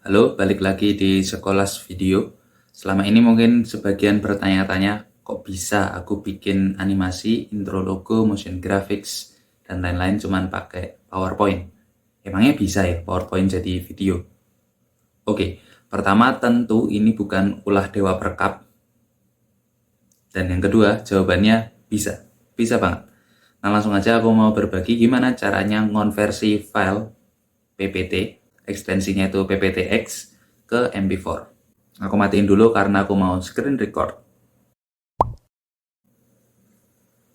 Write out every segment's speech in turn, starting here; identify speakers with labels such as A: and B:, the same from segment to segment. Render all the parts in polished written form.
A: Halo, balik lagi di Sekolas Video. Selama ini mungkin sebagian bertanya-tanya, kok bisa aku bikin animasi, intro logo, motion graphics, dan lain-lain cuman pakai PowerPoint? Emangnya bisa ya PowerPoint jadi video? Oke, pertama tentu ini bukan ulah dewa perkap. Dan yang kedua, jawabannya bisa. Bisa banget. Nah langsung aja aku mau berbagi gimana caranya ngonversi file PPT, ekstensinya itu PPTX, ke MP4. Aku matiin dulu karena aku mau screen record.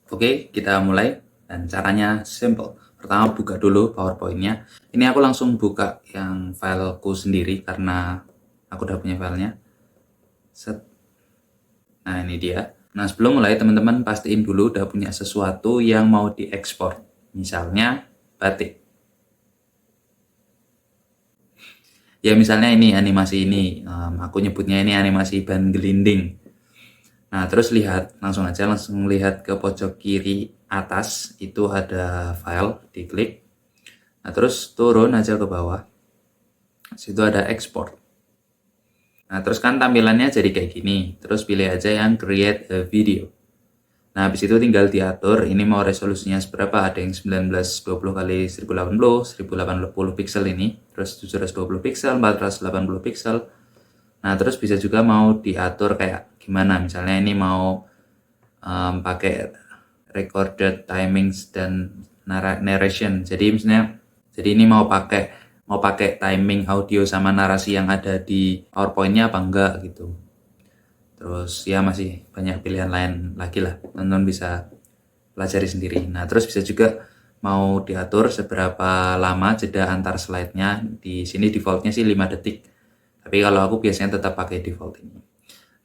A: Oke, kita mulai. Dan caranya simple. Pertama buka dulu PowerPoint-nya. Ini aku langsung buka yang fileku sendiri karena aku udah punya filenya. Set. Nah ini dia. Nah sebelum mulai teman-teman pastiin dulu udah punya sesuatu yang mau diekspor. Misalnya batik. Ya misalnya ini animasi ini. Aku nyebutnya ini animasi ban gelinding. Nah, terus langsung lihat ke pojok kiri atas, itu ada file, diklik. Nah, terus turun aja ke bawah. Situ ada export. Nah, terus kan tampilannya jadi kayak gini. Terus pilih aja yang create a video. Nah, habis itu tinggal diatur, ini mau resolusinya seberapa, ada yang 1920 kali 1080, 1080 pixel ini, terus 720 pixel, 480 pixel. Nah, terus bisa juga mau diatur kayak gimana, misalnya ini mau pakai recorded timings dan narration. Jadi misalnya, ini mau pakai timing audio sama narasi yang ada di PowerPoint-nya apa enggak gitu. Terus ya masih banyak pilihan lain lagi lah, teman-teman bisa pelajari sendiri. Nah terus bisa juga mau diatur seberapa lama jeda antar slide-nya. Di sini defaultnya sih 5 detik. Tapi kalau aku biasanya tetap pakai default ini.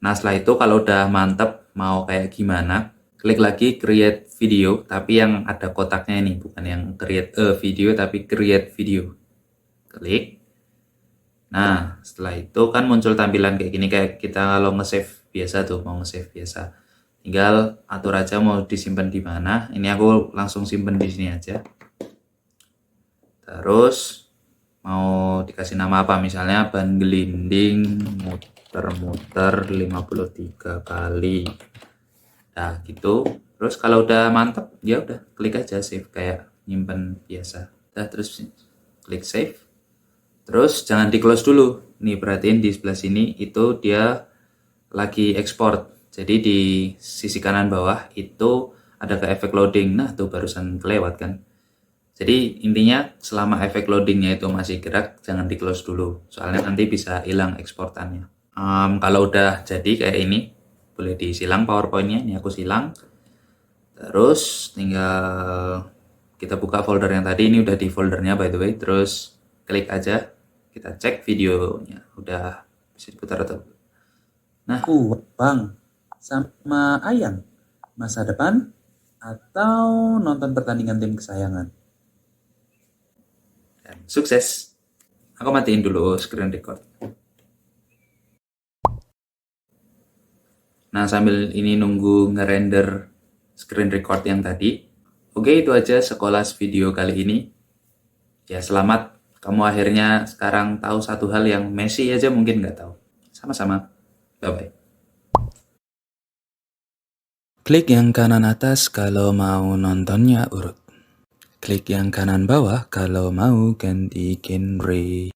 A: Nah setelah itu kalau udah mantep mau kayak gimana, klik lagi create video, tapi yang ada kotaknya ini, bukan yang create a video, tapi create video. Klik. Nah setelah itu kan muncul tampilan kayak gini, kayak kita kalau nge-save biasa tuh, mau nge-save biasa. Tinggal atur aja mau disimpan di mana. Ini aku langsung simpen di sini aja. Terus mau dikasih nama apa, misalnya ban gelinding muter-muter 53 kali. Nah gitu. Terus kalau udah mantap ya udah klik aja save kayak nyimpen biasa. Nah terus klik save. Terus jangan di close dulu. Nih perhatiin di sebelah sini itu dia lagi ekspor. Jadi di sisi kanan bawah itu ada ke efek loading. Nah tuh barusan kelewat kan. Jadi intinya selama efek loadingnya itu masih gerak, jangan di close dulu. Soalnya nanti bisa hilang eksportannya. Kalau udah jadi kayak ini, boleh disilang PowerPoint-nya. Ini aku silang. Terus tinggal kita buka folder yang tadi. Ini udah di foldernya by the way. Terus klik aja. Kita cek videonya. Udah bisa diputar atau belum. Nah,
B: Bang, sama Ayang, masa depan atau nonton pertandingan tim kesayangan?
A: dan sukses. Aku matiin dulu screen record. Nah, sambil ini nunggu ngerender screen record yang tadi. Oke, itu aja sekolas video kali ini. Ya, selamat. Kamu akhirnya sekarang tahu satu hal yang Messi aja mungkin nggak tahu. Sama-sama. Bye-bye.
B: Klik yang kanan atas kalau mau nontonnya urut. Klik yang kanan bawah kalau mau ganti genre.